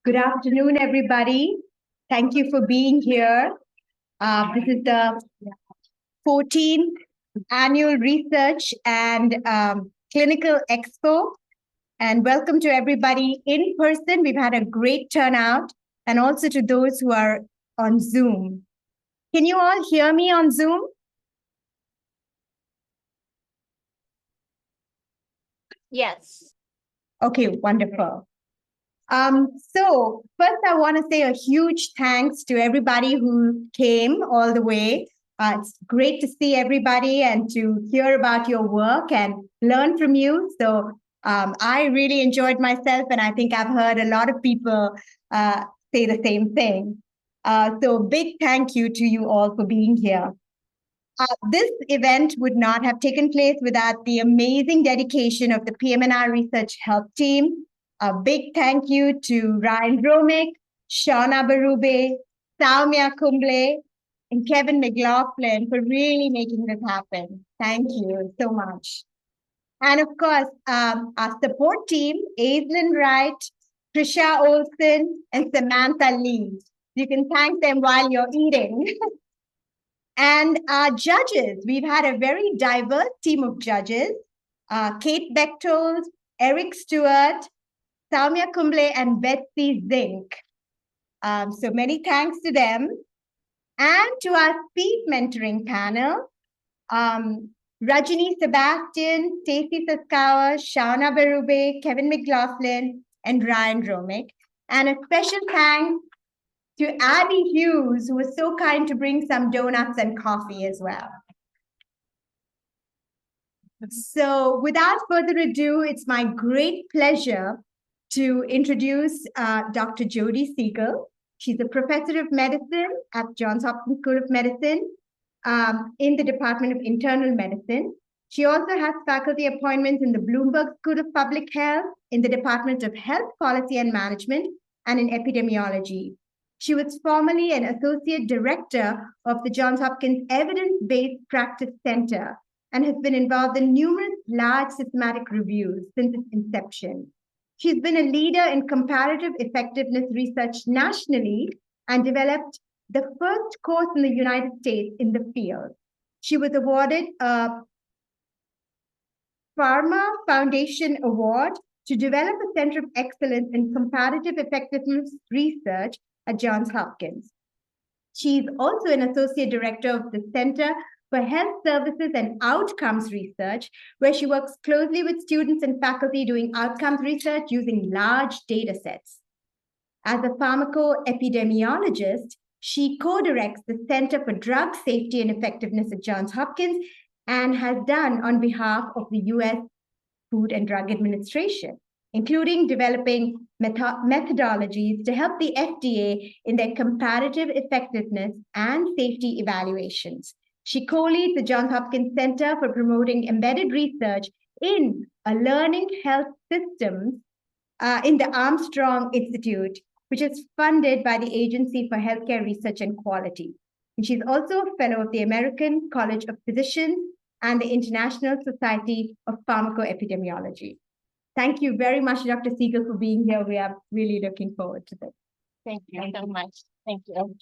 Good afternoon, everybody. Thank you for being here. This is the 14th Annual Research and Clinical Expo. And welcome to everybody in person. We've had a great turnout, and also to those who are on Zoom. Can you all hear me on Zoom? Yes. Okay, wonderful. So first I want to say a huge thanks to everybody who came all the way. It's great to see everybody and to hear about your work and learn from you. So I really enjoyed myself, and I think I've heard a lot of people say the same thing. So big thank you to you all for being here. This event would not have taken place without the amazing dedication of the PM&R Research Help Team. A big thank you to Ryan Romick, Shauna Barube, Saumya Kumble, and Kevin McLaughlin for really making this happen. Thank you so much. And of course, our support team, Aislinn Wright, Trisha Olson, and Samantha Lee. You can thank them while you're eating. And our judges, we've had a very diverse team of judges, Kate Bechtold, Eric Stewart, Saumya Kumble, and Betsy Zink. So many thanks to them. And to our speed mentoring panel, Rajini Sebastian, Stacey Saskawa, Shauna Barube, Kevin McLaughlin, and Ryan Romick. And a special thanks to Abby Hughes, who was so kind to bring some donuts and coffee as well. So without further ado, it's my great pleasure to introduce Dr. Jodi Segal. She's a professor of medicine at Johns Hopkins School of Medicine in the Department of Internal Medicine. She also has faculty appointments in the Bloomberg School of Public Health, in the Department of Health Policy and Management, and in epidemiology. She was formerly an associate director of the Johns Hopkins Evidence-Based Practice Center and has been involved in numerous large systematic reviews since its inception. She's been a leader in comparative effectiveness research nationally and developed the first course in the United States in the field. She was awarded a Pharma Foundation Award to develop a center of excellence in comparative effectiveness research at Johns Hopkins. She's also an associate director of the Center for Health Services and Outcomes Research, where she works closely with students and faculty doing outcomes research using large data sets. As a pharmacoepidemiologist, she co-directs the Center for Drug Safety and Effectiveness at Johns Hopkins and has done on behalf of the U.S. Food and Drug Administration, including developing methodologies to help the FDA in their comparative effectiveness and safety evaluations. She co-leads the Johns Hopkins Center for Promoting Embedded Research in a Learning Health Systems in the Armstrong Institute, which is funded by the Agency for Healthcare Research and Quality. And she's also a fellow of the American College of Physicians and the International Society of Pharmacoepidemiology. Thank you very much, Dr. Segal, for being here. We are really looking forward to this. Thank you so much. Thank you.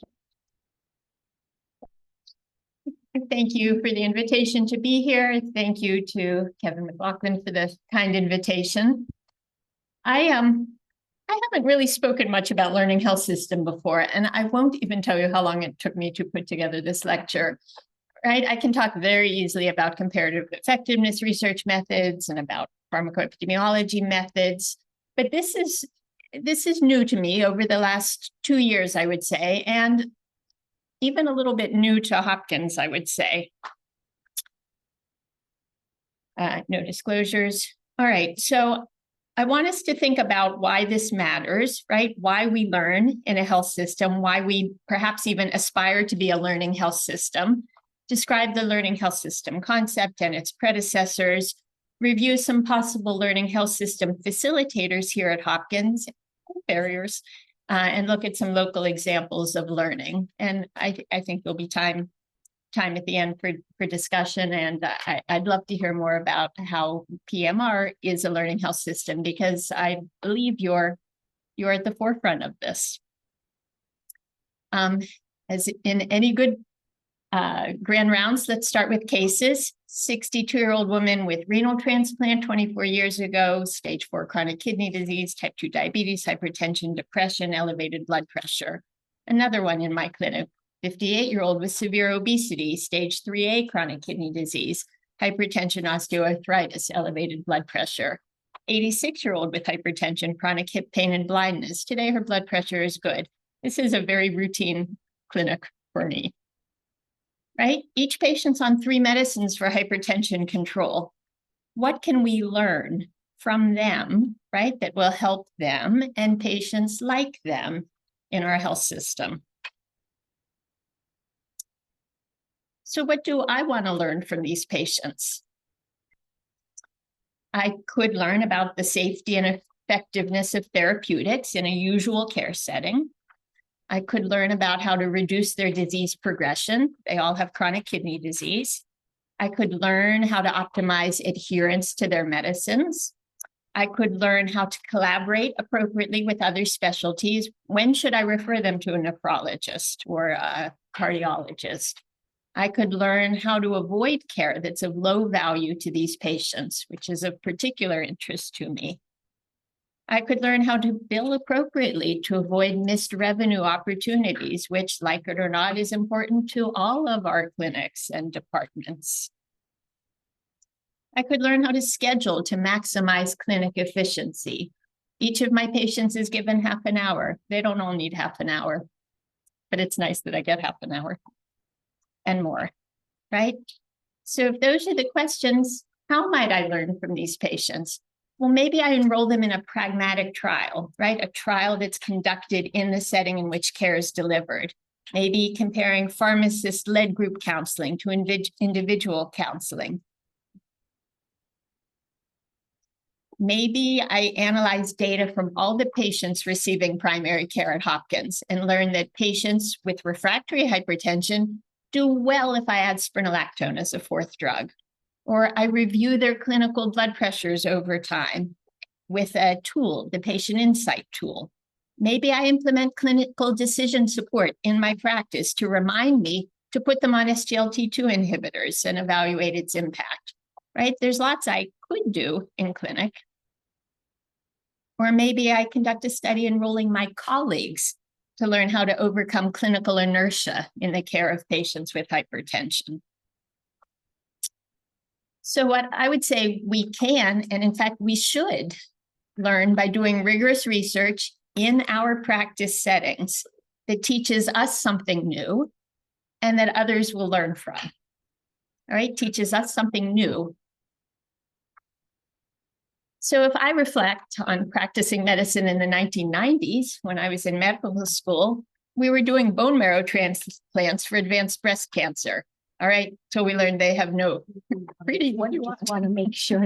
Thank you for the invitation to be here. Thank you to Kevin McLaughlin for the kind invitation. I haven't really spoken much about learning health system before, and I won't even tell you how long it took me to put together this lecture. Right? I can talk very easily about comparative effectiveness research methods and about pharmacoepidemiology methods, but this is new to me over the last 2 years, I would say, and even a little bit new to Hopkins, I would say. No disclosures. All right, so I want us to think about why this matters, right? Why we learn in a health system, why we perhaps even aspire to be a learning health system, describe the learning health system concept and its predecessors, review some possible learning health system facilitators here at Hopkins, barriers, and look at some local examples of learning. And I think there'll be time at the end for discussion. And I'd love to hear more about how PMR is a learning health system, because I believe your you're at the forefront of this. As in any good grand rounds, let's start with cases. 62-year-old woman with renal transplant 24 years ago, stage 4 chronic kidney disease, type 2 diabetes, hypertension, depression, elevated blood pressure. Another one in my clinic, 58-year-old with severe obesity, stage 3A chronic kidney disease, hypertension, osteoarthritis, elevated blood pressure. 86-year-old with hypertension, chronic hip pain and blindness. Today, her blood pressure is good. This is a very routine clinic for me, right? Each patient's on 3 medicines for hypertension control. What can we learn from them, right, that will help them and patients like them in our health system? So what do I want to learn from these patients? I could learn about the safety and effectiveness of therapeutics in a usual care setting. I could learn about how to reduce their disease progression. They all have chronic kidney disease. I could learn how to optimize adherence to their medicines. I could learn how to collaborate appropriately with other specialties. When should I refer them to a nephrologist or a cardiologist? I could learn how to avoid care that's of low value to these patients, which is of particular interest to me. I could learn how to bill appropriately to avoid missed revenue opportunities, which, like it or not, is important to all of our clinics and departments. I could learn how to schedule to maximize clinic efficiency. Each of my patients is given half an hour. They don't all need half an hour, but it's nice that I get half an hour and more, right? So if those are the questions, how might I learn from these patients? Well, maybe I enroll them in a pragmatic trial, right? A trial that's conducted in the setting in which care is delivered. Maybe comparing pharmacist-led group counseling to individual counseling. Maybe I analyze data from all the patients receiving primary care at Hopkins and learn that patients with refractory hypertension do well if I add spironolactone as a 4th drug. Or I review their clinical blood pressures over time with a tool, the patient insight tool. Maybe I implement clinical decision support in my practice to remind me to put them on SGLT2 inhibitors and evaluate its impact, right? There's lots I could do in clinic. Or maybe I conduct a study enrolling my colleagues to learn how to overcome clinical inertia in the care of patients with hypertension. So what I would say we can, and in fact, we should learn by doing rigorous research in our practice settings that teaches us something new and that others will learn from. All right, teaches us something new. So if I reflect on practicing medicine in the 1990s, when I was in medical school, we were doing bone marrow transplants for advanced breast cancer. All right, so we learned they have no, really, what do you want to make sure.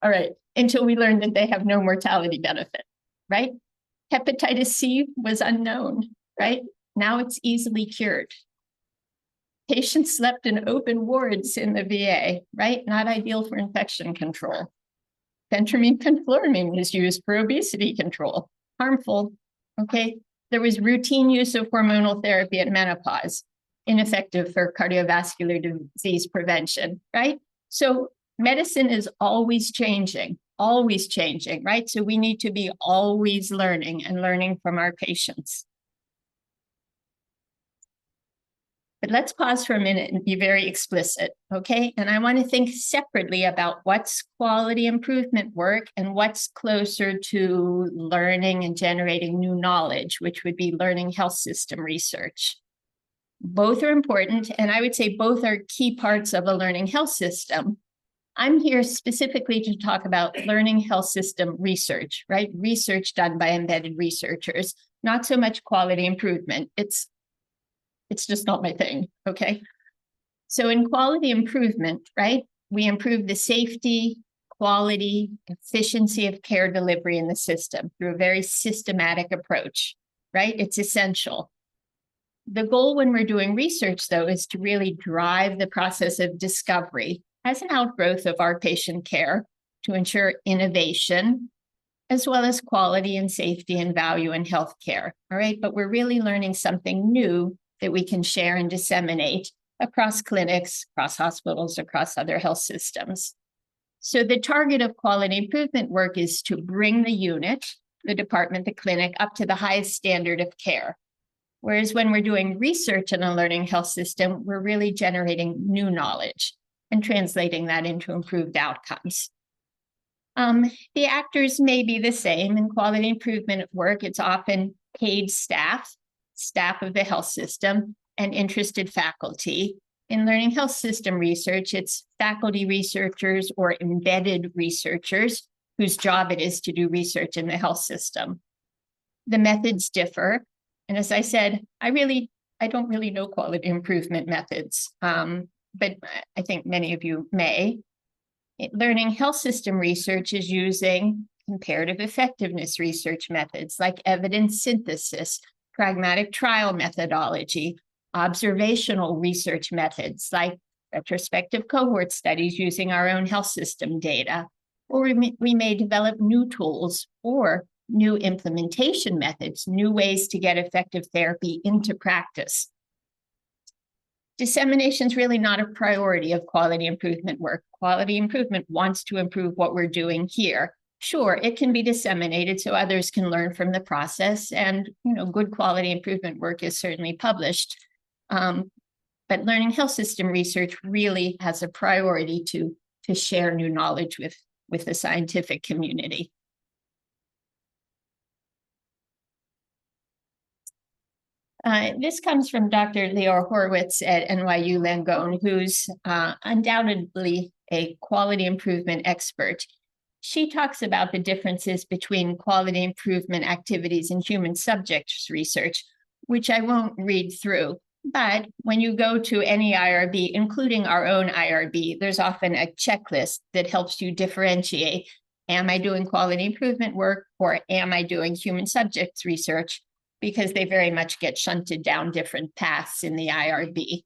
All right, until we learned that they have no mortality benefit, right? Hepatitis C was unknown, right? Now it's easily cured. Patients slept in open wards in the VA, right? Not ideal for infection control. Phentermine fenfluramine was used for obesity control, harmful, okay? There was routine use of hormonal therapy at menopause, ineffective for cardiovascular disease prevention, right? So medicine is always changing, right? So we need to be always learning and learning from our patients. But let's pause for a minute and be very explicit, okay? And I want to think separately about what's quality improvement work and what's closer to learning and generating new knowledge, which would be learning health system research. Both are important, and I would say both are key parts of a learning health system. I'm here specifically to talk about learning health system research, right? Research done by embedded researchers, not so much quality improvement. It's just not my thing, okay? So in quality improvement, right, we improve the safety, quality, efficiency of care delivery in the system through a very systematic approach, right? It's essential. The goal when we're doing research, though, is to really drive the process of discovery as an outgrowth of our patient care to ensure innovation as well as quality and safety and value in healthcare. All right, but we're really learning something new that we can share and disseminate across clinics, across hospitals, across other health systems. So the target of quality improvement work is to bring the unit, the department, the clinic, up to the highest standard of care. Whereas when we're doing research in a learning health system, we're really generating new knowledge and translating that into improved outcomes. The actors may be the same in quality improvement work. It's often paid staff of the health system, and interested faculty. In learning health system research, it's faculty researchers or embedded researchers whose job it is to do research in the health system. The methods differ. And as I said, I don't really know quality improvement methods, but I think many of you may. Learning health system research is using comparative effectiveness research methods like evidence synthesis, pragmatic trial methodology, observational research methods like retrospective cohort studies using our own health system data, or we may develop new tools or new implementation methods, new ways to get effective therapy into practice. Dissemination is really not a priority of quality improvement work. Quality improvement wants to improve what we're doing here. Sure, it can be disseminated so others can learn from the process, and good quality improvement work is certainly published. But learning health system research really has a priority to share new knowledge with the scientific community. This comes from Dr. Leora Horowitz at NYU Langone, who's undoubtedly a quality improvement expert. She talks about the differences between quality improvement activities and human subjects research, which I won't read through. But when you go to any IRB, including our own IRB, there's often a checklist that helps you differentiate, am I doing quality improvement work or am I doing human subjects research? Because they very much get shunted down different paths in the IRB.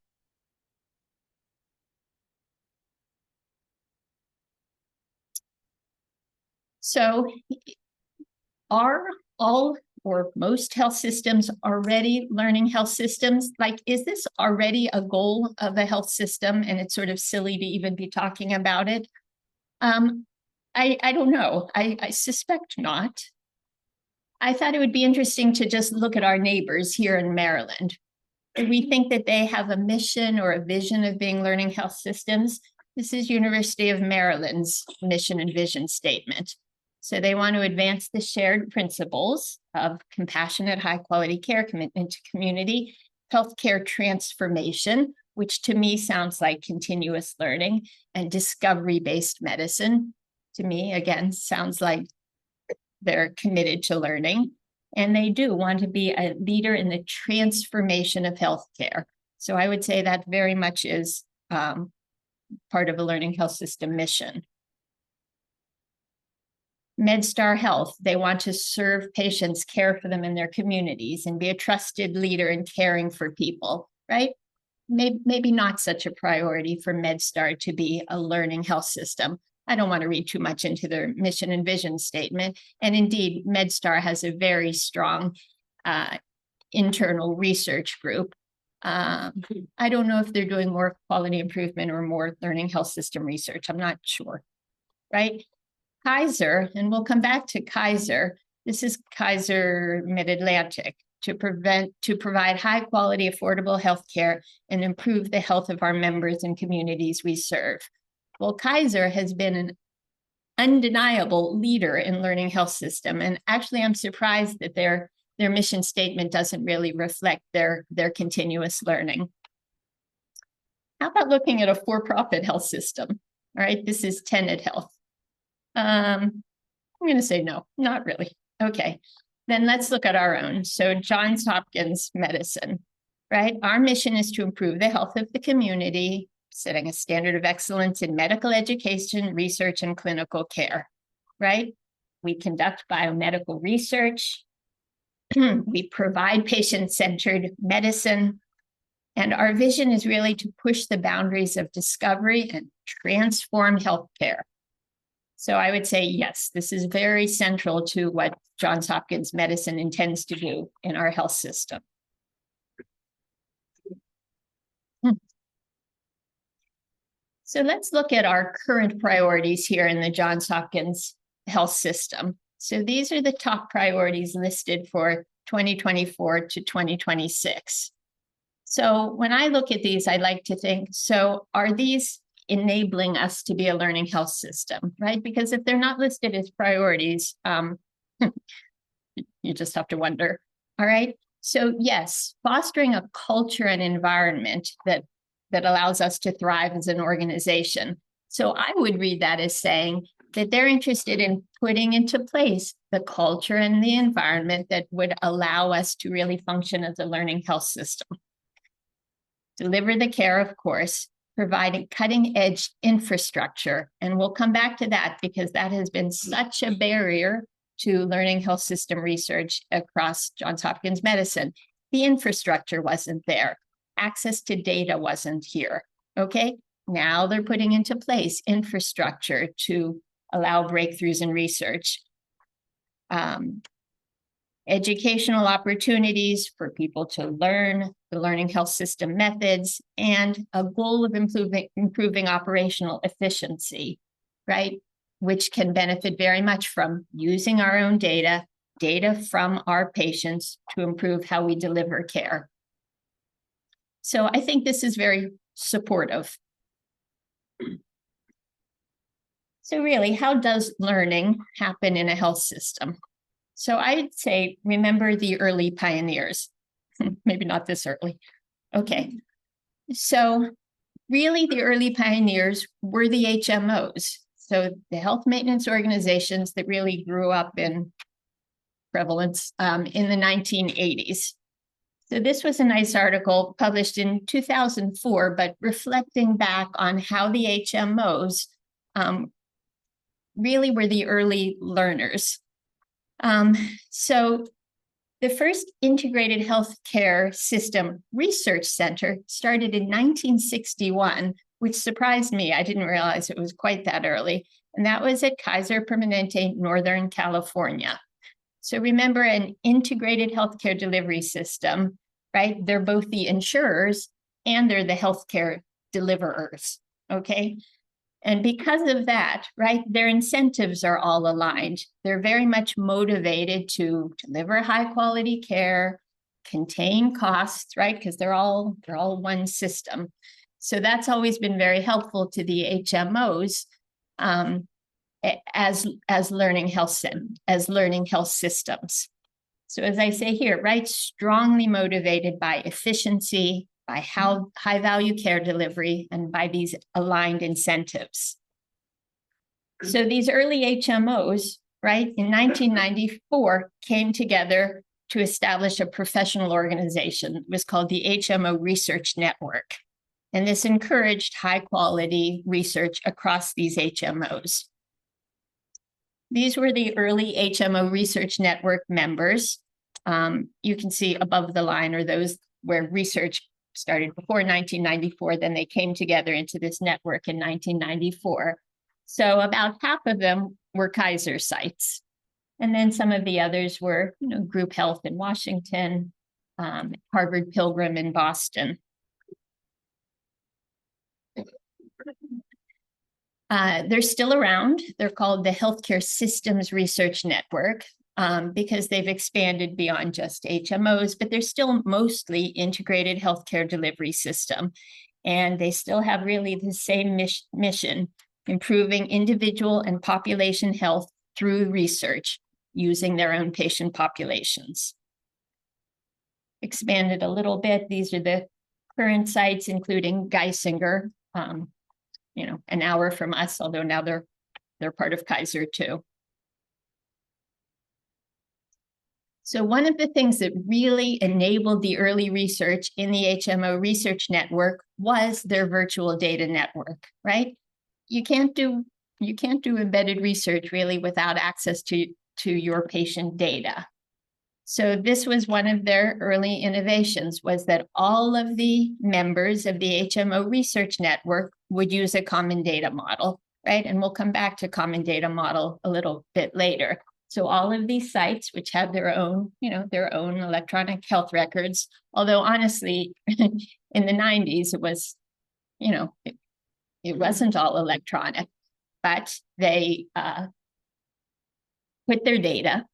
So are all or most health systems already learning health systems? Like, is this already a goal of a health system? And it's sort of silly to even be talking about it. I don't know. I suspect not. I thought it would be interesting to just look at our neighbors here in Maryland. We think that they have a mission or a vision of being learning health systems. This is University of Maryland's mission and vision statement. So they want to advance the shared principles of compassionate, high-quality care, commitment to community, healthcare transformation, which to me sounds like continuous learning, and discovery-based medicine. To me, again, sounds like they're committed to learning. And they do want to be a leader in the transformation of healthcare. So I would say that very much is part of a learning health system mission. MedStar Health, they want to serve patients, care for them in their communities, and be a trusted leader in caring for people, right? Maybe not such a priority for MedStar to be a learning health system. I don't want to read too much into their mission and vision statement. And indeed, MedStar has a very strong internal research group. I don't know if they're doing more quality improvement or more learning health system research. I'm not sure, right? Kaiser, and we'll come back to Kaiser. This is Kaiser Mid-Atlantic, to provide high quality, affordable healthcare and improve the health of our members and communities we serve. Well, Kaiser has been an undeniable leader in learning health system. And actually, I'm surprised that their mission statement doesn't really reflect their continuous learning. How about looking at a for-profit health system? All right, this is Tenet Health. I'm going to say no, not really. Okay, then let's look at our own. So Johns Hopkins Medicine, right? Our mission is to improve the health of the community, setting a standard of excellence in medical education, research, and clinical care, right? We conduct biomedical research. We provide patient-centered medicine. And our vision is really to push the boundaries of discovery and transform healthcare. So I would say, yes, this is very central to what Johns Hopkins Medicine intends to do in our health system. So let's look at our current priorities here in the Johns Hopkins health system. So these are the top priorities listed for 2024 to 2026. So when I look at these, I like to think, so are these enabling us to be a learning health system, right? Because if they're not listed as priorities, you just have to wonder, all right? So yes, fostering a culture and environment that allows us to thrive as an organization. So I would read that as saying that they're interested in putting into place the culture and the environment that would allow us to really function as a learning health system. Deliver the care, of course, providing cutting edge infrastructure. And we'll come back to that because that has been such a barrier to learning health system research across Johns Hopkins Medicine. The infrastructure wasn't there. Access to data wasn't here. Okay, now they're putting into place infrastructure to allow breakthroughs in research. Educational opportunities for people to learn the learning health system methods, and a goal of improving operational efficiency, right? Which can benefit very much from using our own data from our patients to improve how we deliver care. So I think this is very supportive. So really, how does learning happen in a health system? So I'd say, remember the early pioneers. Maybe not this early. Okay. So really, the early pioneers were the HMOs. So the health maintenance organizations that really grew up in prevalence in the 1980s. So this was a nice article published in 2004, but reflecting back on how the HMOs really were the early learners. So the first integrated healthcare system research center started in 1961, which surprised me. I didn't realize it was quite that early. And that was at Kaiser Permanente, Northern California. So remember, an integrated healthcare delivery system, right? They're both the insurers and they're the healthcare deliverers, okay? And because of that, right, their incentives are all aligned. They're very much motivated to deliver high quality care, contain costs, right? Because they're all one system. So that's always been very helpful to the HMOs as learning health systems. So as I say here, right, strongly motivated by efficiency, by how high value care delivery, and by these aligned incentives. So these early HMOs, right, in 1994 came together to establish a professional organization. It was called the HMO Research Network. And this encouraged high quality research across these HMOs. These were the early HMO Research Network members. You can see above the line are those where research started before 1994, then they came together into this network in 1994. So about half of them were Kaiser sites. And then some of the others were, Group Health in Washington, Harvard Pilgrim in Boston. They're still around. They're called the Healthcare Systems Research Network because they've expanded beyond just HMOs, but they're still mostly integrated healthcare delivery system. And they still have really the same mission, improving individual and population health through research using their own patient populations. Expanded a little bit. These are the current sites, including Geisinger, an hour from us, although now they're part of Kaiser too. So one of the things that really enabled the early research in the HMO Research Network was their virtual data network, right? You can't do embedded research really without access to your patient data. So this was one of their early innovations, was that all of the members of the HMO Research Network would use a common data model. right? And we'll come back to common data model a little bit later. So all of these sites, which have their own, their own electronic health records, although honestly, in the 90s, it was, it wasn't all electronic, but they put their data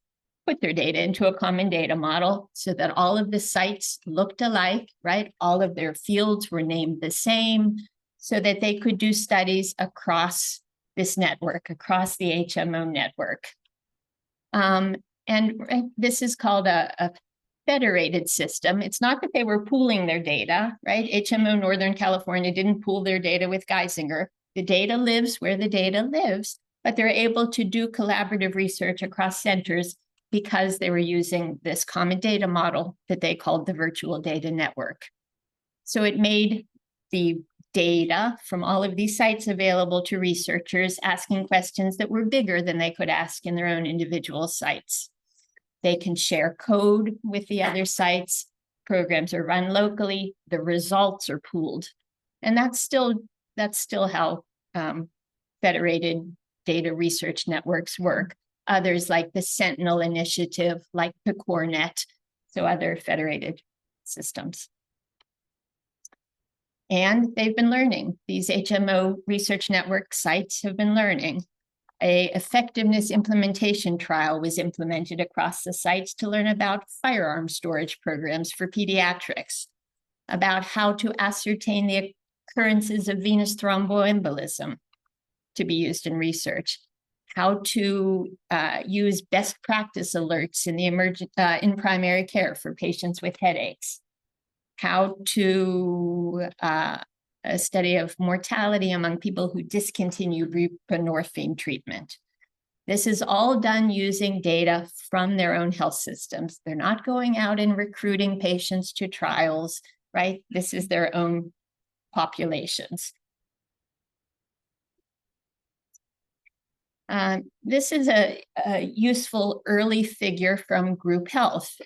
into a common data model so that all of the sites looked alike, right? All of their fields were named the same so that they could do studies across this network, across the HMO network. And this is called a federated system. It's not that they were pooling their data, right? HMO Northern California didn't pool their data with Geisinger. The data lives where the data lives, but they're able to do collaborative research across centers because they were using this common data model that they called the virtual data network. So it made the data from all of these sites available to researchers asking questions that were bigger than they could ask in their own individual sites. They can share code with the other sites. Programs are run locally. The results are pooled. And that's still how federated data research networks work. Others like the Sentinel Initiative, like the CoreNet, so other federated systems. And they've been learning. These HMO research network sites have been learning. An effectiveness implementation trial was implemented across the sites to learn about firearm storage programs for pediatrics, about how to ascertain the occurrences of venous thromboembolism to be used in research, how to use best practice alerts in the in primary care for patients with headaches, how to a study of mortality among people who discontinued buprenorphine treatment. This is all done using data from their own health systems. They're not going out and recruiting patients to trials, right? This is their own populations. This is a useful early figure from group health,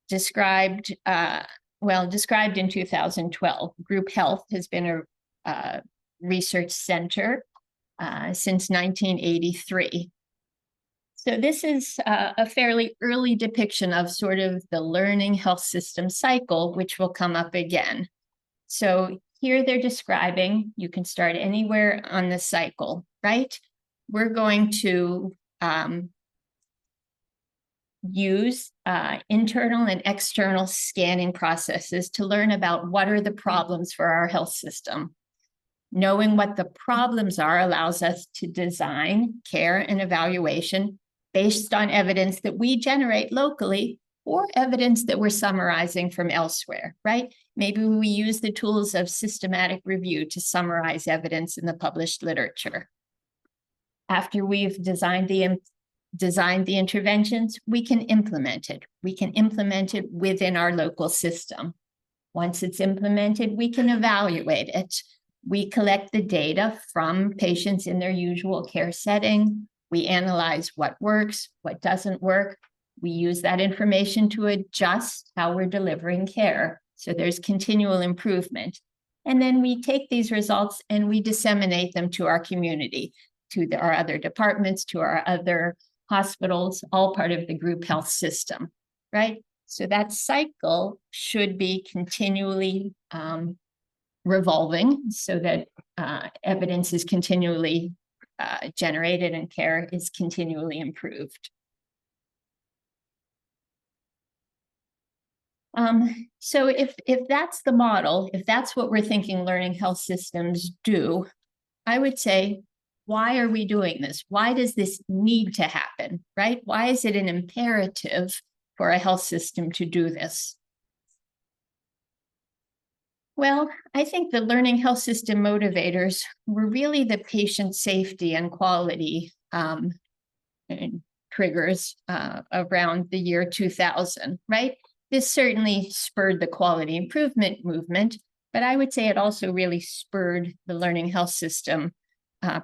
described in 2012. Group health has been a research center since 1983. So this is a fairly early depiction of sort of the learning health system cycle, which will come up again. So here they're describing, you can start anywhere on the cycle, right? We're going to use internal and external scanning processes to learn about what are the problems for our health system. Knowing what the problems are allows us to design care and evaluation based on evidence that we generate locally or evidence that we're summarizing from elsewhere, right? Maybe we use the tools of systematic review to summarize evidence in the published literature. After we've designed the interventions, we can implement it. We can implement it within our local system. Once it's implemented, we can evaluate it. We collect the data from patients in their usual care setting. We analyze what works, what doesn't work. We use that information to adjust how we're delivering care. So there's continual improvement. And then we take these results and we disseminate them to our community, to our other departments, to our other hospitals, all part of the group health system, right? So that cycle should be continually revolving so that evidence is continually generated and care is continually improved. So if that's the model, if that's what we're thinking learning health systems do, I would say, why are we doing this? Why does this need to happen, right? Why is it an imperative for a health system to do this? Well, I think the learning health system motivators were really the patient safety and quality triggers around the year 2000, right? This certainly spurred the quality improvement movement, but I would say it also really spurred the learning health system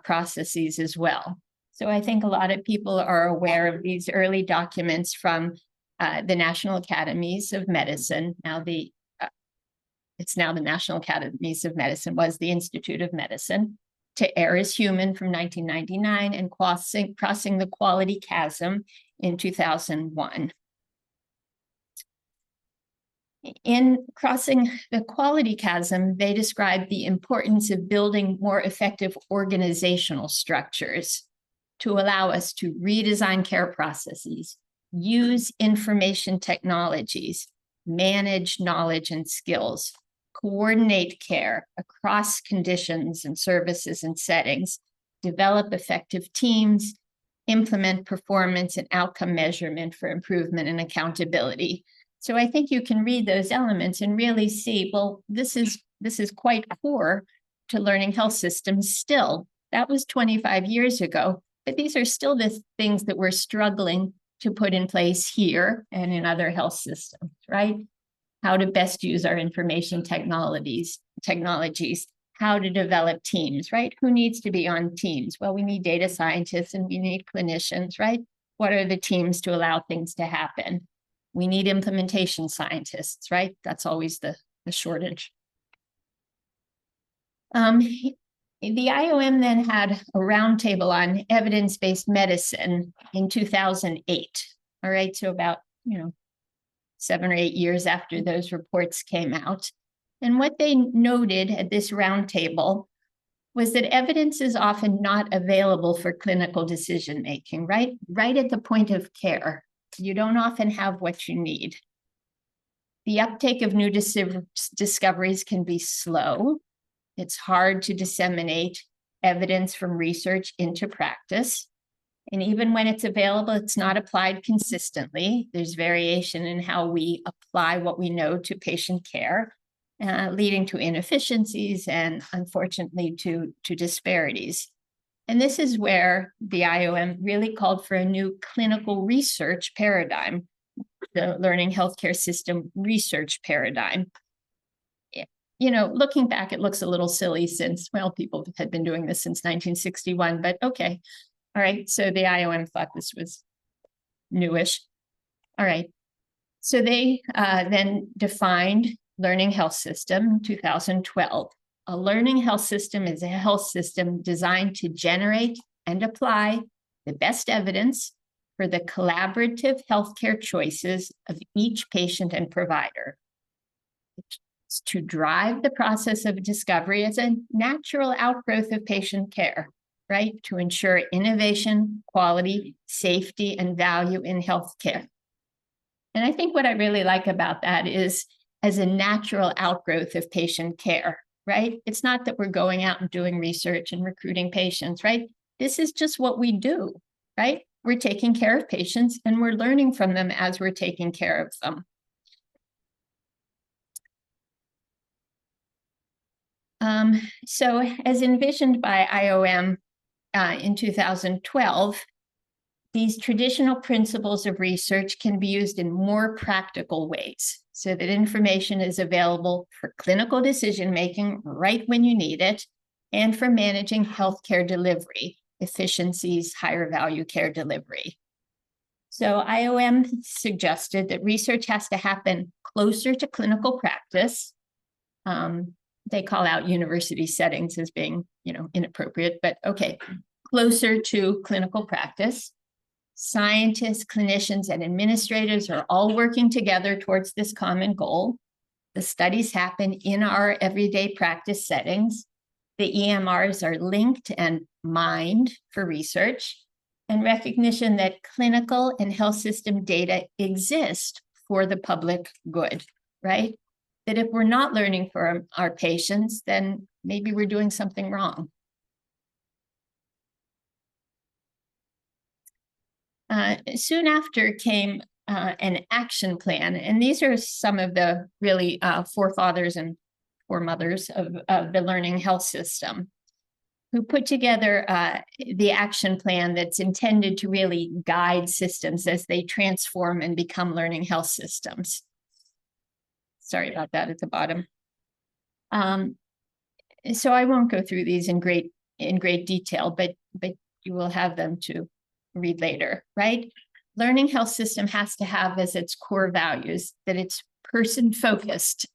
processes as well. So I think a lot of people are aware of these early documents from the National Academies of Medicine. Now it's now the National Academies of Medicine, was the Institute of Medicine. to Err is Human from 1999 and Crossing the Quality Chasm in 2001. In Crossing the Quality Chasm, they describe the importance of building more effective organizational structures to allow us to redesign care processes, use information technologies, manage knowledge and skills, coordinate care across conditions and services and settings, develop effective teams, implement performance and outcome measurement for improvement and accountability. So I think you can read those elements and really see, well, this is quite core to learning health systems still. That was 25 years ago, but these are still the things that we're struggling to put in place here and in other health systems, right? How to best use our information technologies, how to develop teams, right? Who needs to be on teams? Well, we need data scientists and we need clinicians, right? What are the teams to allow things to happen? We need implementation scientists, right? That's always the shortage. The IOM then had a roundtable on evidence-based medicine in 2008. All right, so about 7 or 8 years after those reports came out. And what they noted at this roundtable was that evidence is often not available for clinical decision-making, right? Right at the point of care. You don't often have what you need. The uptake of new discoveries can be slow. It's hard to disseminate evidence from research into practice. And even when it's available, it's not applied consistently. There's variation in how we apply what we know to patient care, leading to inefficiencies and unfortunately to disparities. And this is where the IOM really called for a new clinical research paradigm, the learning healthcare system research paradigm. Looking back, it looks a little silly since, well, people had been doing this since 1961, but okay. All right, so the IOM thought this was newish. All right, so they then defined learning health system in 2012. A learning health system is a health system designed to generate and apply the best evidence for the collaborative healthcare choices of each patient and provider. It's to drive the process of discovery as a natural outgrowth of patient care, right? To ensure innovation, quality, safety, and value in healthcare. And I think what I really like about that is as a natural outgrowth of patient care, right? It's not that we're going out and doing research and recruiting patients, right? This is just what we do, right? We're taking care of patients and we're learning from them as we're taking care of them. So as envisioned by IOM in 2012, these traditional principles of research can be used in more practical ways so that information is available for clinical decision-making right when you need it and for managing healthcare delivery, efficiencies, higher value care delivery. So IOM suggested that research has to happen closer to clinical practice. They call out university settings as being, inappropriate, but okay, closer to clinical practice. Scientists, clinicians, and administrators are all working together towards this common goal. The studies happen in our everyday practice settings. The EMRs are linked and mined for research, and recognition that clinical and health system data exist for the public good, right? That if we're not learning for our patients, then maybe we're doing something wrong. Soon after came an action plan, and these are some of the really forefathers and foremothers of the learning health system, who put together the action plan that's intended to really guide systems as they transform and become learning health systems. Sorry about that at the bottom. So I won't go through these in great detail, but you will have them to read later, right? Learning health system has to have as its core values that it's person-focused,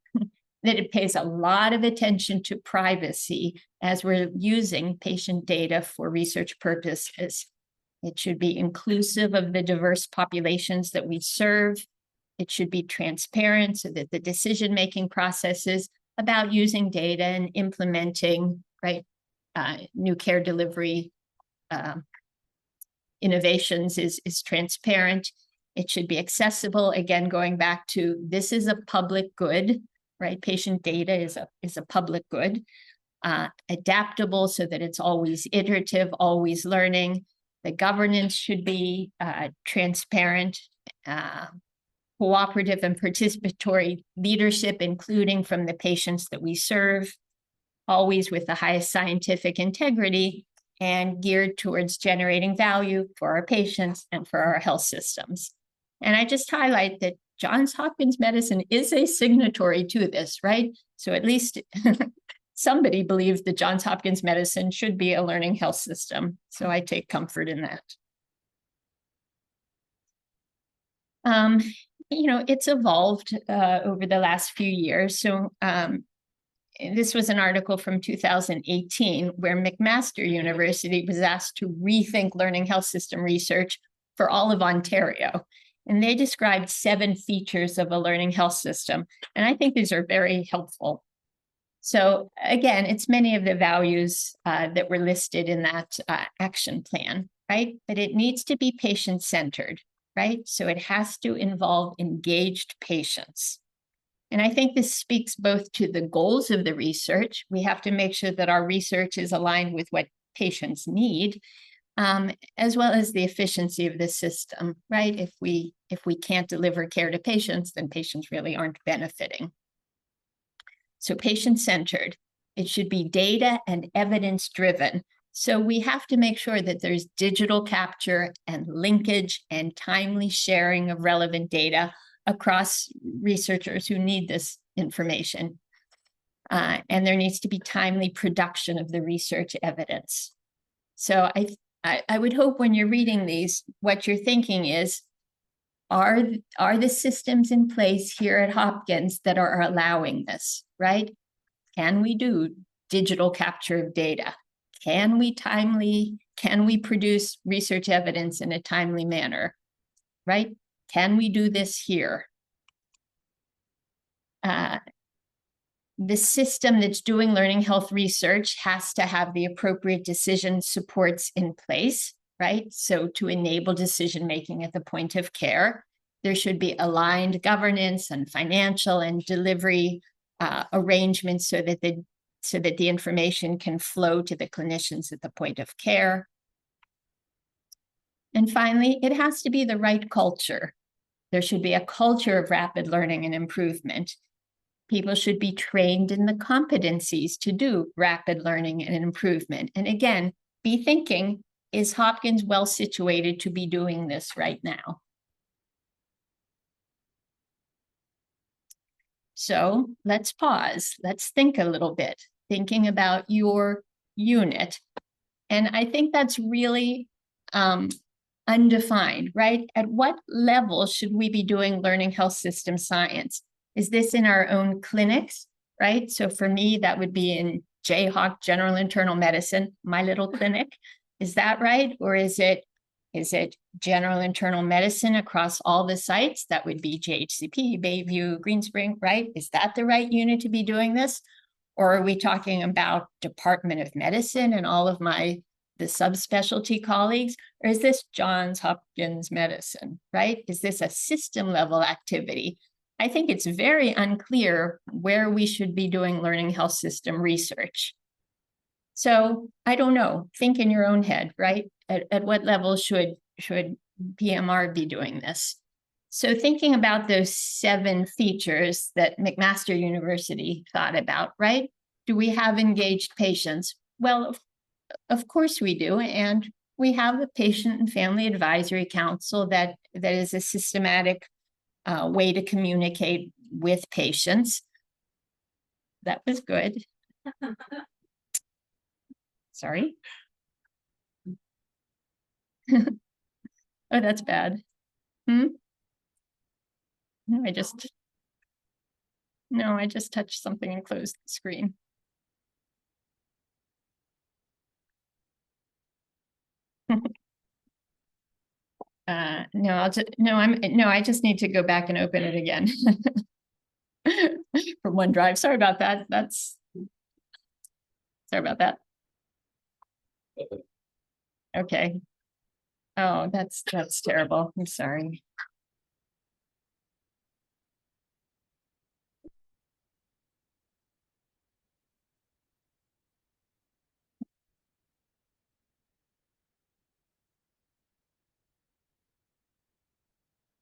that it pays a lot of attention to privacy as we're using patient data for research purposes. It should be inclusive of the diverse populations that we serve. It should be transparent so that the decision-making processes about using data and implementing, right, new care delivery innovations is transparent. It should be accessible. Again, going back to this is a public good, right? Patient data is a public good. Adaptable so that it's always iterative, always learning. The governance should be transparent, cooperative and participatory leadership, including from the patients that we serve, always with the highest scientific integrity and geared towards generating value for our patients and for our health systems. And I just highlight that Johns Hopkins Medicine is a signatory to this, right? So at least somebody believes that Johns Hopkins Medicine should be a learning health system. So I take comfort in that. You know, it's evolved over the last few years. So this was an article from 2018 where McMaster University was asked to rethink learning health system research for all of Ontario. And they described 7 features of a learning health system. And I think these are very helpful. So again, it's many of the values that were listed in that action plan, right? But it needs to be patient-centered, right? So it has to involve engaged patients. And I think this speaks both to the goals of the research. We have to make sure that our research is aligned with what patients need, as well as the efficiency of the system, right? If we can't deliver care to patients, then patients really aren't benefiting. So patient-centered, it should be data and evidence-driven. So we have to make sure that there's digital capture and linkage and timely sharing of relevant data across researchers who need this information. And there needs to be timely production of the research evidence. So I would hope when you're reading these, what you're thinking is, are the systems in place here at Hopkins that are allowing this, right? Can we do digital capture of data? Can we produce research evidence in a timely manner, right? Can we do this here? The system that's doing learning health research has to have the appropriate decision supports in place, right? So to enable decision-making at the point of care, there should be aligned governance and financial and delivery arrangements so that the information can flow to the clinicians at the point of care. And finally, it has to be the right culture. There should be a culture of rapid learning and improvement. People should be trained in the competencies to do rapid learning and improvement. And again, be thinking, is Hopkins well situated to be doing this right now? So let's pause. Let's think a little bit, thinking about your unit. And I think that's really undefined, right? At what level should we be doing learning health system science? Is this in our own clinics, right? So for me, that would be in Jayhawk General Internal Medicine, my little clinic. Is that right? Or is it general internal medicine across all the sites? That would be JHCP, Bayview, Greenspring, right? Is that the right unit to be doing this? Or are we talking about Department of Medicine and all of the subspecialty colleagues? Or is this Johns Hopkins Medicine, right? Is this a system level activity? I think it's very unclear where we should be doing learning health system research. So I don't know, think in your own head, right? At what level should PMR be doing this? So thinking about those 7 features that McMaster University thought about, right? Do we have engaged patients? Well, of course we do. And we have a patient and family advisory council that is a systematic way to communicate with patients. That was good. Sorry. Oh, that's bad. No, No, I just touched something and closed the screen. No, I just need to go back and open it again. From OneDrive. Sorry about that. Sorry about that. Okay. Oh, that's terrible. I'm sorry.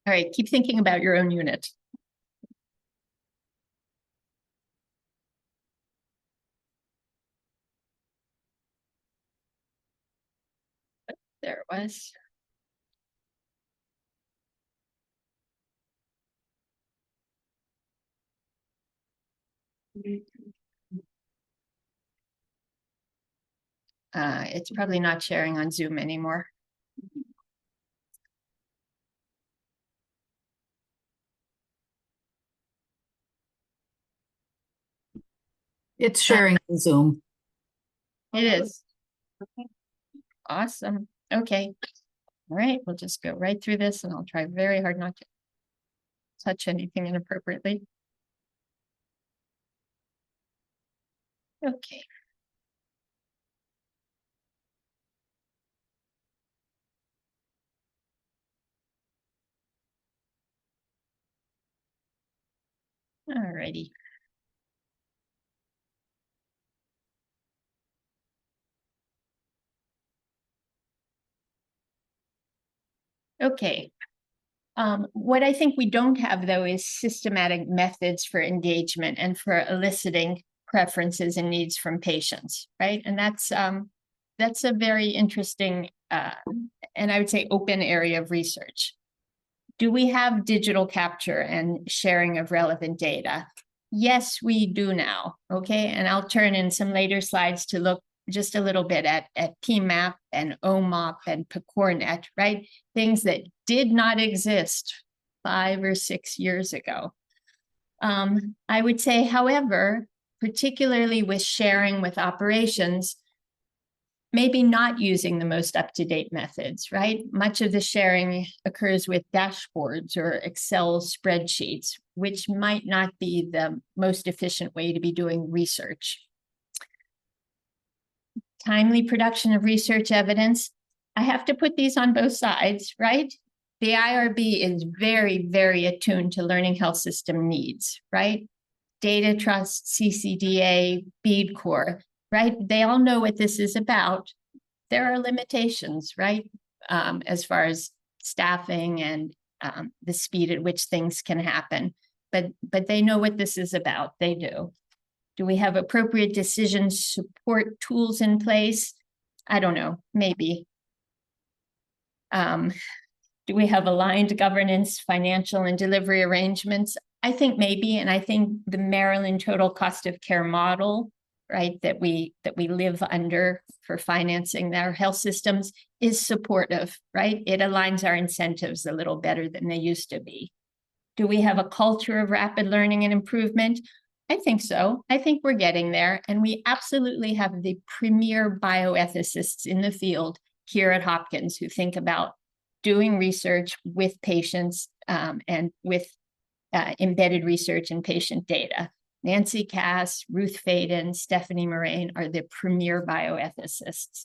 All right, keep thinking about your own unit. There it was. It's probably not sharing on Zoom anymore. It's sharing on Zoom. It is. Awesome. Okay. All right, we'll just go right through this and I'll try very hard not to touch anything inappropriately. Okay. All righty. Okay. What I think we don't have, though, is systematic methods for engagement and for eliciting preferences and needs from patients, right? And that's a very interesting and I would say open area of research. Do we have digital capture and sharing of relevant data? Yes, we do now, okay? And I'll turn in some later slides to look just a little bit at PMAP and OMOP and PCORNet, right? Things that did not exist 5 or 6 years ago. I would say, however, particularly with sharing with operations, maybe not using the most up-to-date methods, right? Much of the sharing occurs with dashboards or Excel spreadsheets, which might not be the most efficient way to be doing research. Timely production of research evidence. I have to put these on both sides, right? The IRB is very, very attuned to learning health system needs, right? Data Trust, CCDA, Bead Corps, right? They all know what this is about. There are limitations, right? As far as staffing and the speed at which things can happen. But they know what this is about. They do. Do we have appropriate decision support tools in place? I don't know, maybe. Do we have aligned governance, financial and delivery arrangements? I think maybe, and I think the Maryland total cost of care model, right, that we live under for financing their health systems is supportive, right? It aligns our incentives a little better than they used to be. Do we have a culture of rapid learning and improvement? I think so. I think we're getting there. And we absolutely have the premier bioethicists in the field here at Hopkins who think about doing research with patients and with embedded research and patient data. Nancy Cass, Ruth Faden, Stephanie Moraine are the premier bioethicists.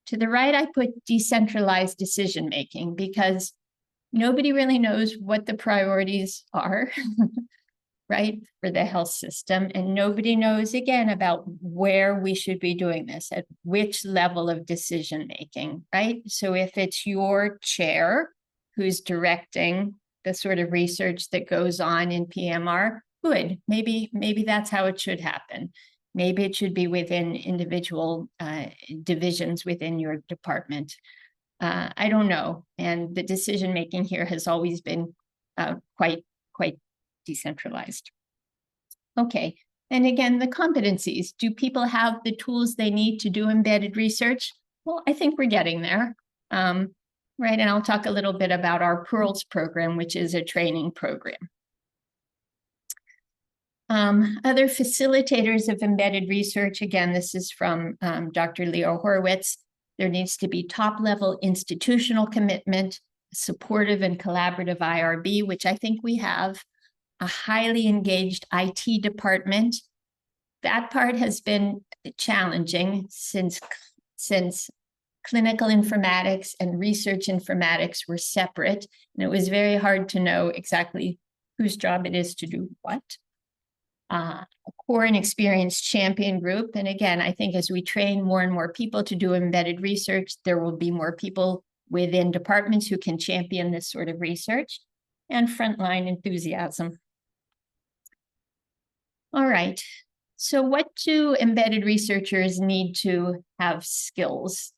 To the right, I put decentralized decision-making because nobody really knows what the priorities are, right, for the health system. And nobody knows, again, about where we should be doing this, at which level of decision-making, right? So if it's your chair who's directing the sort of research that goes on in PMR, good. Maybe that's how it should happen. Maybe it should be within individual divisions within your department. I don't know. And the decision-making here has always been quite decentralized. Okay. And again, the competencies. Do people have the tools they need to do embedded research? Well, I think we're getting there. Right. And I'll talk a little bit about our Pearls program, which is a training program. Other facilitators of embedded research, again, this is from Dr. Leo Horowitz. There needs to be top-level institutional commitment, supportive and collaborative IRB, which I think we have, a highly engaged IT department. That part has been challenging since clinical informatics and research informatics were separate, and it was very hard to know exactly whose job it is to do what. A core and experienced champion group. And again, I think as we train more and more people to do embedded research, there will be more people within departments who can champion this sort of research, and frontline enthusiasm. All right. So what do embedded researchers need to have skills?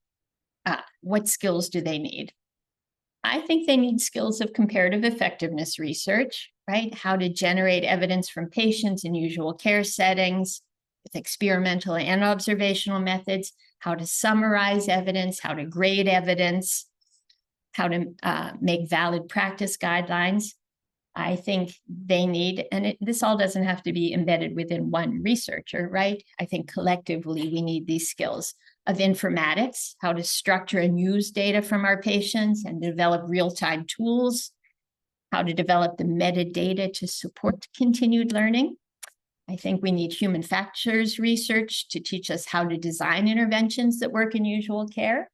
What skills do they need? I think they need skills of comparative effectiveness research, right? How to generate evidence from patients in usual care settings with experimental and observational methods, how to summarize evidence, how to grade evidence, how to make valid practice guidelines. I think they need, and this all doesn't have to be embedded within one researcher, right? I think collectively we need these skills of informatics, how to structure and use data from our patients and develop real-time tools, how to develop the metadata to support continued learning. I think we need human factors research to teach us how to design interventions that work in usual care.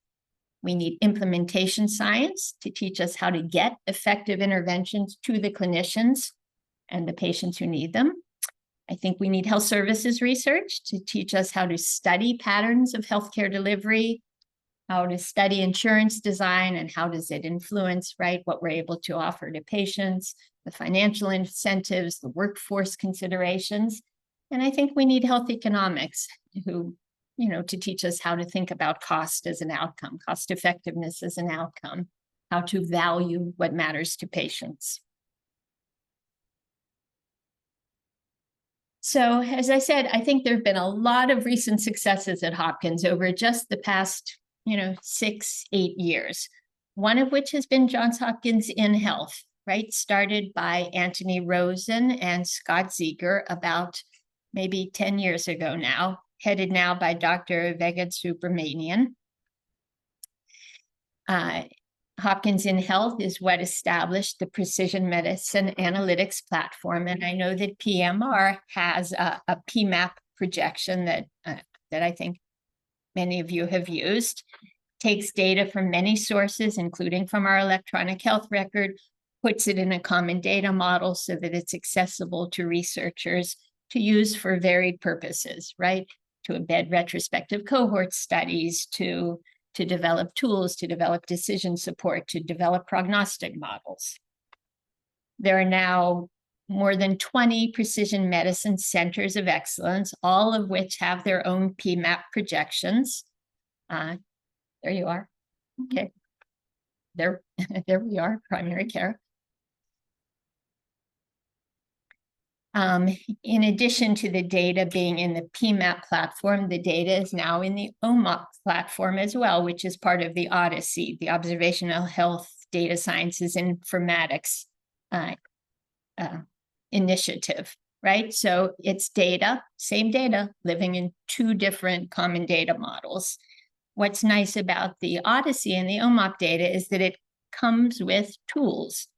We need implementation science to teach us how to get effective interventions to the clinicians and the patients who need them. I think we need health services research to teach us how to study patterns of healthcare delivery, how to study insurance design, and how does it influence, right, what we're able to offer to patients, the financial incentives, the workforce considerations. And I think we need health economics who, to teach us how to think about cost as an outcome, cost effectiveness as an outcome, how to value what matters to patients. So, as I said, I think there have been a lot of recent successes at Hopkins over just the past, 6-8 years. One of which has been Johns Hopkins in Health, right? Started by Anthony Rosen and Scott Ziegler about maybe 10 years ago now, headed now by Dr. Vegad Subramanian. Hopkins in Health is what established the precision medicine analytics platform. And I know that PMR has a PMAP projection that I think many of you have used, takes data from many sources, including from our electronic health record, puts it in a common data model so that it's accessible to researchers to use for varied purposes, right? To embed retrospective cohort studies, to develop tools, to develop decision support, to develop prognostic models. There are now more than 20 precision medicine centers of excellence, all of which have their own PMAP projections. There you are. Okay. There we are, primary care. In addition to the data being in the PMAP platform, the data is now in the OMOP platform as well, which is part of the Odyssey, the Observational Health Data Sciences Informatics initiative, right? So it's data, same data, living in two different common data models. What's nice about the Odyssey and the OMOP data is that it comes with tools,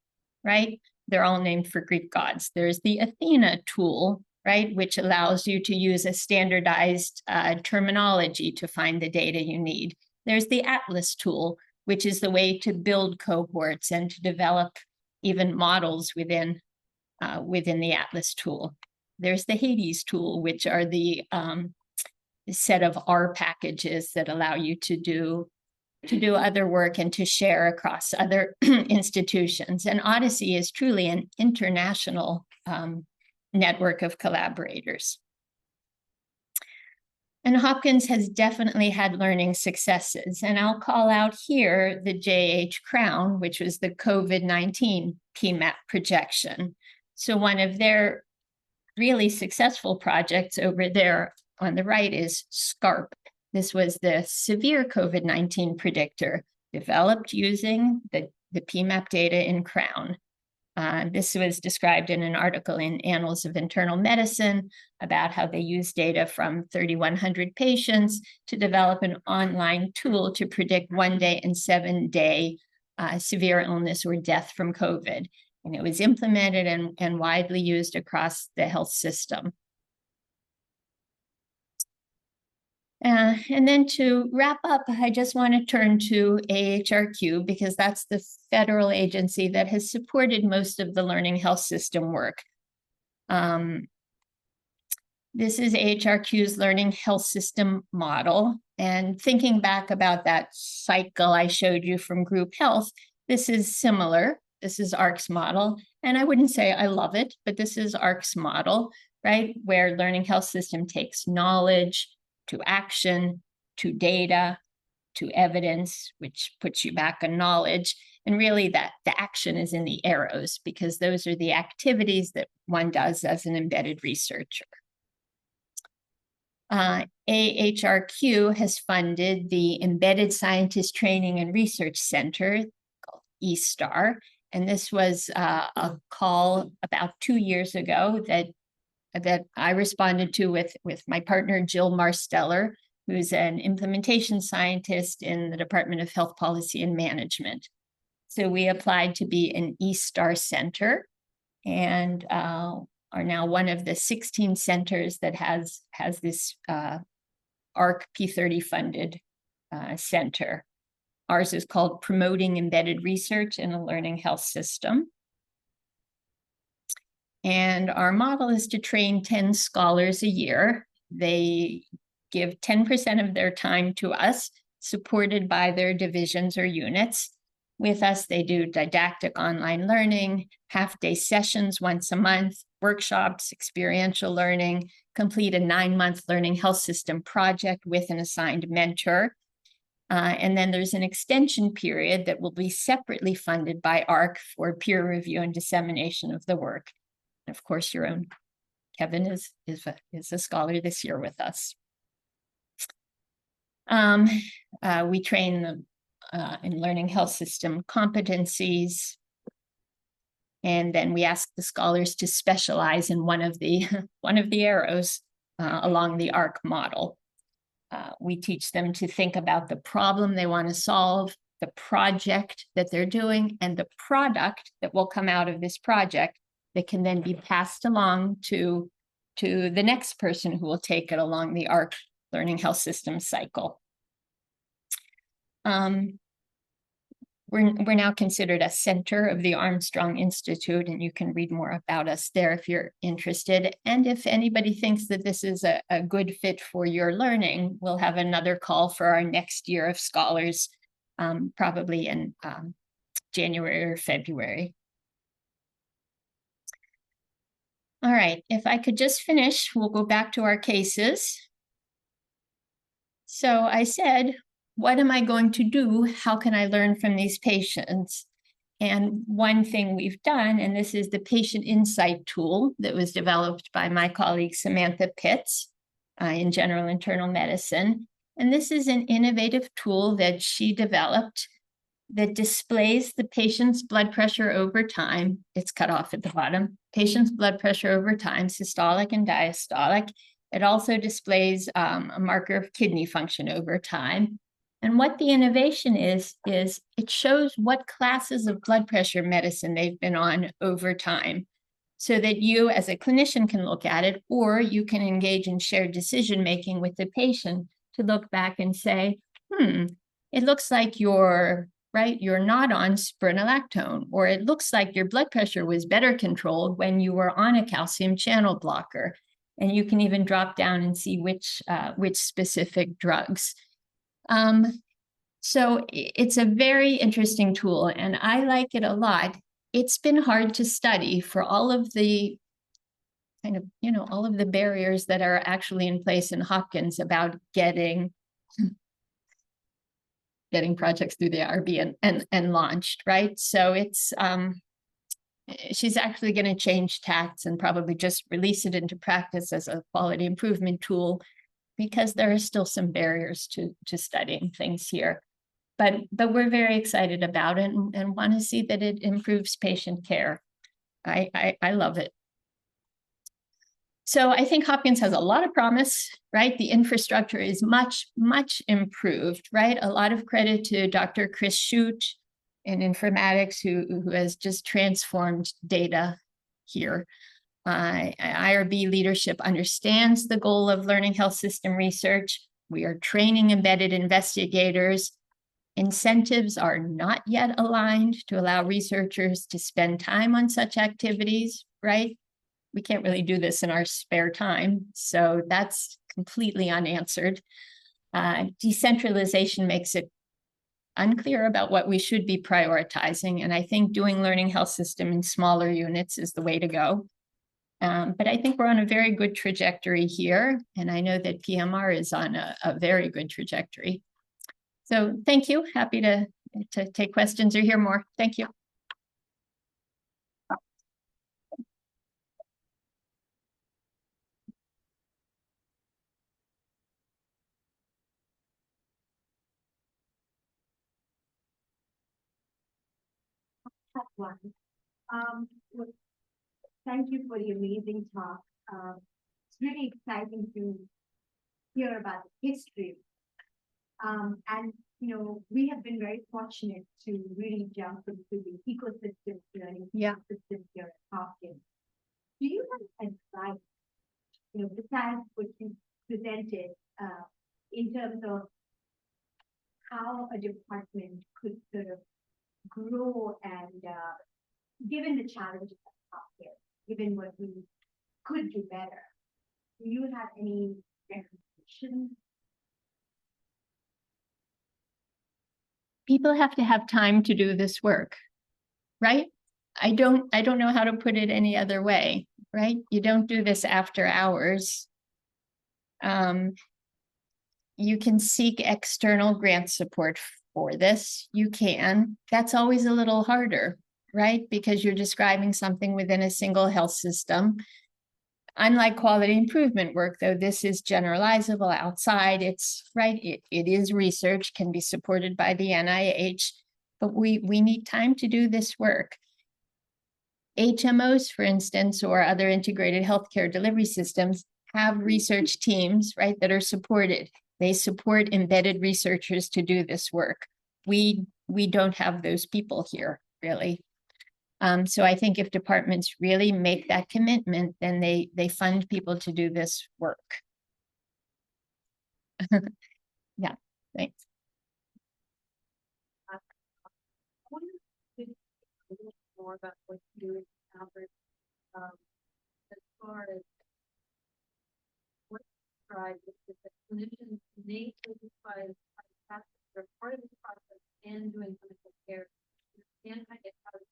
right? They're all named for Greek gods. There's the Athena tool, right, which allows you to use a standardized terminology to find the data you need. There's the Atlas tool, which is the way to build cohorts and to develop even models within the Atlas tool. There's the Hades tool, which are the set of R packages that allow you to do other work and to share across other institutions. And Odyssey is truly an international network of collaborators. And Hopkins has definitely had learning successes. And I'll call out here the JH Crown, which was the COVID-19 PMAP projection. So one of their really successful projects over there on the right is SCARP. This was the severe COVID-19 predictor developed using the PMAP data in Crown. This was described in an article in Annals of Internal Medicine about how they use data from 3,100 patients to develop an online tool to predict 1-day and 7-day severe illness or death from COVID. And it was implemented and widely used across the health system. And then to wrap up, I just want to turn to AHRQ because that's the federal agency that has supported most of the learning health system work. This is AHRQ's learning health system model. And thinking back about that cycle I showed you from group health, this is similar. This is AHRQ's model. And I wouldn't say I love it, but this is AHRQ's model, right? Where learning health system takes knowledge to action, to data, to evidence, which puts you back on knowledge. And really that the action is in the arrows because those are the activities that one does as an embedded researcher. AHRQ has funded the Embedded Scientist Training and Research Center, called eSTAR. And this was a call about 2 years ago that I responded to with my partner, Jill Marsteller, who's an implementation scientist in the Department of Health Policy and Management. So we applied to be an eSTAR center and are now one of the 16 centers that has this AHRQ P30 funded center. Ours is called Promoting Embedded Research in a Learning Health System. And our model is to train 10 scholars a year. They give 10% of their time to us, supported by their divisions or units. With us, they do didactic online learning, half-day sessions once a month, workshops, experiential learning, complete a 9-month learning health system project with an assigned mentor. And then there's an extension period that will be separately funded by AHRQ for peer review and dissemination of the work. And of course, your own Kevin is a scholar this year with us. We train them in learning health system competencies. And then we ask the scholars to specialize in one of the arrows along the AHRQ model. We teach them to think about the problem they want to solve, the project that they're doing, and the product that will come out of this project that can then be passed along to the next person who will take it along the AHRQ learning health system cycle. We're now considered a center of the Armstrong Institute, and you can read more about us there if you're interested. And if anybody thinks that this is a good fit for your learning, we'll have another call for our next year of scholars, probably in January or February. All right, if I could just finish, we'll go back to our cases. So I said, what am I going to do? How can I learn from these patients? And one thing we've done, and this is the patient insight tool that was developed by my colleague Samantha Pitts in general internal medicine. And this is an innovative tool that she developed that displays the patient's blood pressure over time. It's cut off at the bottom. Patient's blood pressure over time, systolic and diastolic. It also displays a marker of kidney function over time. And what the innovation is it shows what classes of blood pressure medicine they've been on over time so that you as a clinician can look at it, or you can engage in shared decision-making with the patient to look back and say, it looks like you're not on spironolactone, or it looks like your blood pressure was better controlled when you were on a calcium channel blocker. And you can even drop down and see which specific drugs. So it's a very interesting tool, and I like it a lot. It's been hard to study for all of the all of the barriers that are actually in place in Hopkins about getting projects through the IRB and launched, right? So it's she's actually going to change tacks and probably just release it into practice as a quality improvement tool, because there are still some barriers to studying things here. But we're very excited about it and want to see that it improves patient care. I love it. So I think Hopkins has a lot of promise, right? The infrastructure is much, much improved, right? A lot of credit to Dr. Chris Shute in informatics who has just transformed data here. IRB leadership understands the goal of learning health system research. We are training embedded investigators. Incentives are not yet aligned to allow researchers to spend time on such activities, right? We can't really do this in our spare time, so that's completely unanswered. Decentralization makes it unclear about what we should be prioritizing, and I think doing learning health system in smaller units is the way to go. But I think we're on a very good trajectory here, and I know that PMR is on a very good trajectory. So thank you. Happy to take questions or hear more. Thank you. One. Well, thank you for the amazing talk. It's really exciting to hear about the history. And we have been very fortunate to really jump into the ecosystem learning system here at Hopkins. Do you have advice, besides what you presented, in terms of how a department could sort of grow and given the challenges of Hopkins, given what we could do better, do you have any recommendations? People have to have time to do this work, right? I don't know how to put it any other way, right? You don't do this after hours. You can seek external grant support for this. You can. That's always a little harder, right? Because you're describing something within a single health system. Unlike quality improvement work, though, this is generalizable outside. It's right. It is research, can be supported by the NIH, but we need time to do this work. HMOs, for instance, or other integrated healthcare delivery systems have research teams, right, that are supported. They support embedded researchers to do this work. We don't have those people here, really. So I think if departments really make that commitment, then they fund people to do this work. Yeah, thanks. I wonder if you could a little more about what you do in Albert, as far as what you described is that clinicians may certify as part of this process and doing clinical care and kind of how to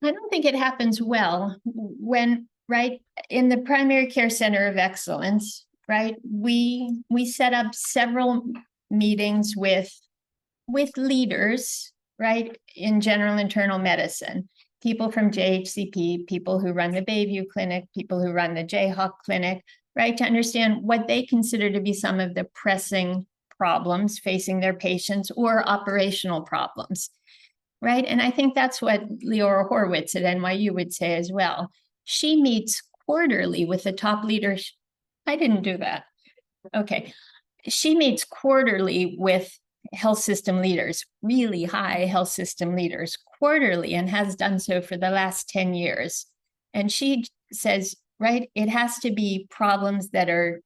I don't think it happens well when, right, in the primary care center of excellence, right, we set up several meetings with leaders, right, in general internal medicine, people from JHCP, people who run the Bayview Clinic, people who run the Jayhawk Clinic, right, to understand what they consider to be some of the pressing problems facing their patients or operational problems, right? And I think that's what Leora Horwitz at NYU would say as well. She meets quarterly with the top leaders. I didn't do that. Okay. She meets quarterly with health system leaders, really high health system leaders, quarterly, and has done so for the last 10 years. And she says, right, it has to be problems that are,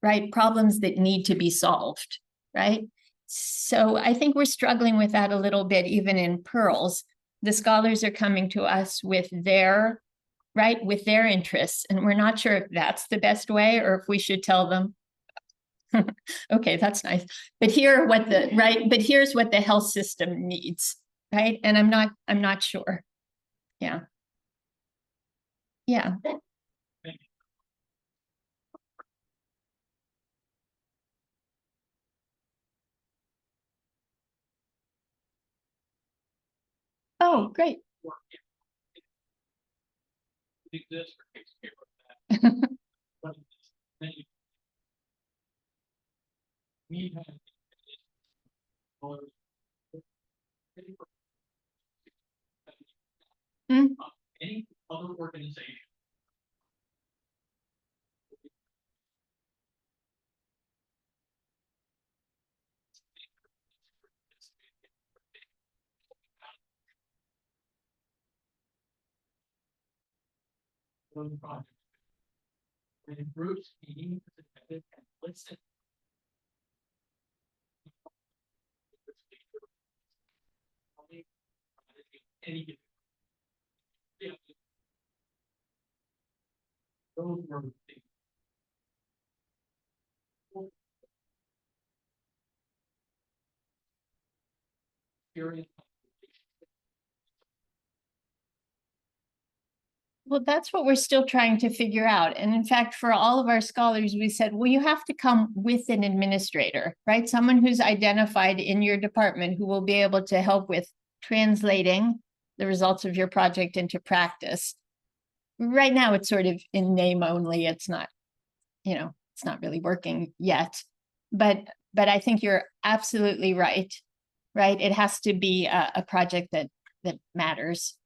right, problems that need to be solved, right? So I think we're struggling with that a little bit, even in Pearls. The scholars are coming to us with their, right, with their interests, and we're not sure if that's the best way or if we should tell them, okay, that's nice. But here what the right, but here's what the health system needs, right? And I'm not sure. Yeah. Yeah. Oh, great. we have any other organization. Project. And groups meeting and listen. Any those were the things. Experience. Well, that's what we're still trying to figure out. And in fact, for all of our scholars, we said, well, you have to come with an administrator, right? Someone who's identified in your department who will be able to help with translating the results of your project into practice. Right now, it's sort of in name only. It's not, it's not really working yet. But I think you're absolutely right, right? It has to be a project that matters.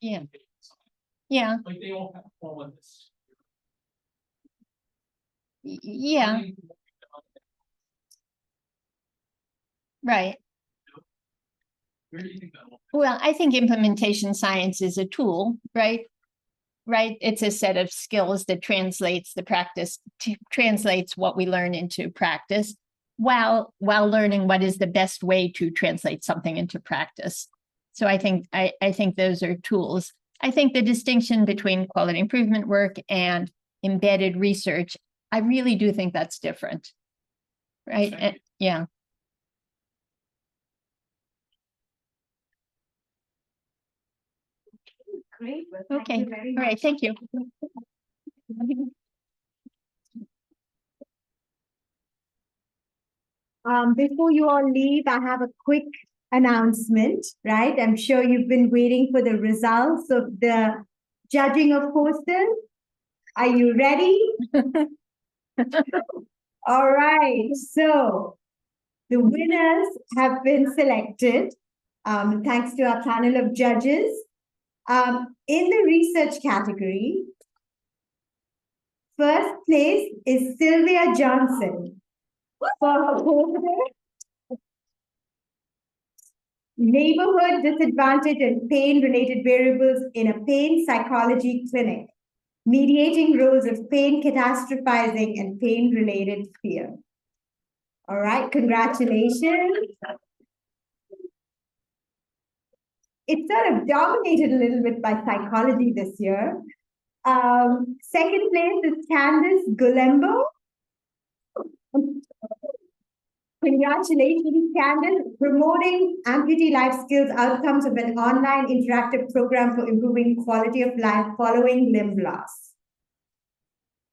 Yeah. Yeah. Like they all have all of this. Yeah. Right. Where do you think that will? Well, I think implementation science is a tool, right? Right. It's a set of skills that translates the practice, translates what we learn into practice while learning what is the best way to translate something into practice. So I think those are tools. I think the distinction between quality improvement work and embedded research, I really do think that's different. Right. Yeah. Great. Well, Okay. thank you very All much. right. Thank you. Before you all leave, I have a quick announcement, right? I'm sure you've been waiting for the results of the judging of posters. Are you ready? All right. So the winners have been selected, thanks to our panel of judges. In the research category, first place is Sylvia Johnson for her poster, Neighborhood Disadvantage and Pain-Related Variables in a Pain Psychology Clinic, Mediating Roles of Pain Catastrophizing and Pain-Related Fear. All right, congratulations. It's sort of dominated a little bit by psychology this year. Second place is Candice Gulembo. Congratulations, Candice, promoting amputee life skills outcomes of an online interactive program for improving quality of life following limb loss.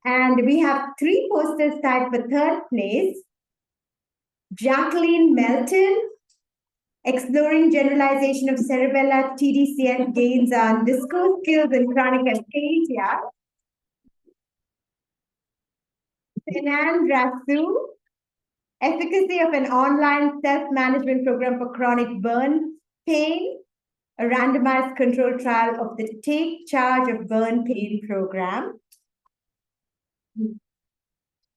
And we have 3 posters tied for third place. Jacqueline Melton, exploring generalization of cerebellar TDCN gains on discourse skills and chronic aphasia. Sinan Rasu, efficacy of an online self-management program for chronic burn pain, a randomized controlled trial of the Take Charge of Burn Pain program.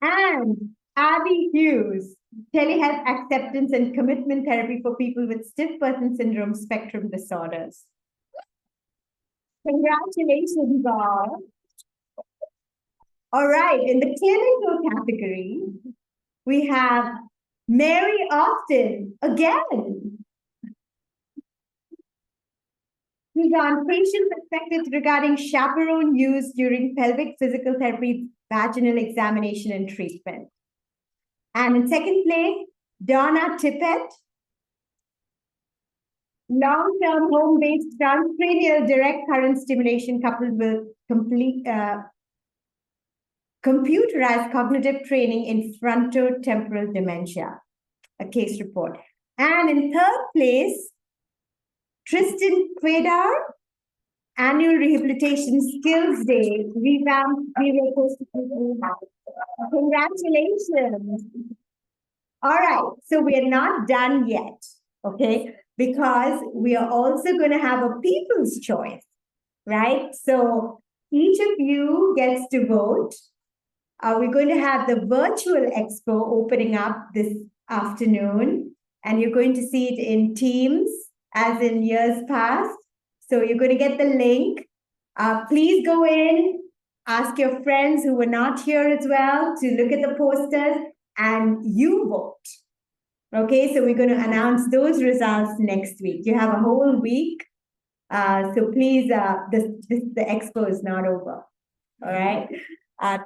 And Abby Hughes, telehealth acceptance and commitment therapy for people with stiff person syndrome spectrum disorders. Congratulations, all. All right, in the clinical category, we have Mary Austin again. Who's on patient perspectives regarding chaperone use during pelvic physical therapy, vaginal examination and treatment. And in second place, Donna Tippett, long-term home-based transcranial direct current stimulation coupled with computerized cognitive training in frontotemporal dementia, a case report. And in third place, Tristan Quedar, Annual Rehabilitation Skills Day, revamped prerequisite. Congratulations. All right, so we are not done yet, okay? Because we are also going to have a people's choice, right? So each of you gets to vote. We're going to have the virtual expo opening up this afternoon, and you're going to see it in Teams as in years past. So you're going to get the link. Please go in, ask your friends who were not here as well to look at the posters, and you vote. Okay, so we're going to announce those results next week. You have a whole week. So please, the expo is not over. All right.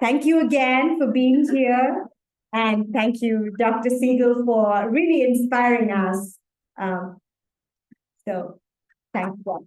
Thank you again for being here. And thank you, Dr. Segal, for really inspiring us. So thank you.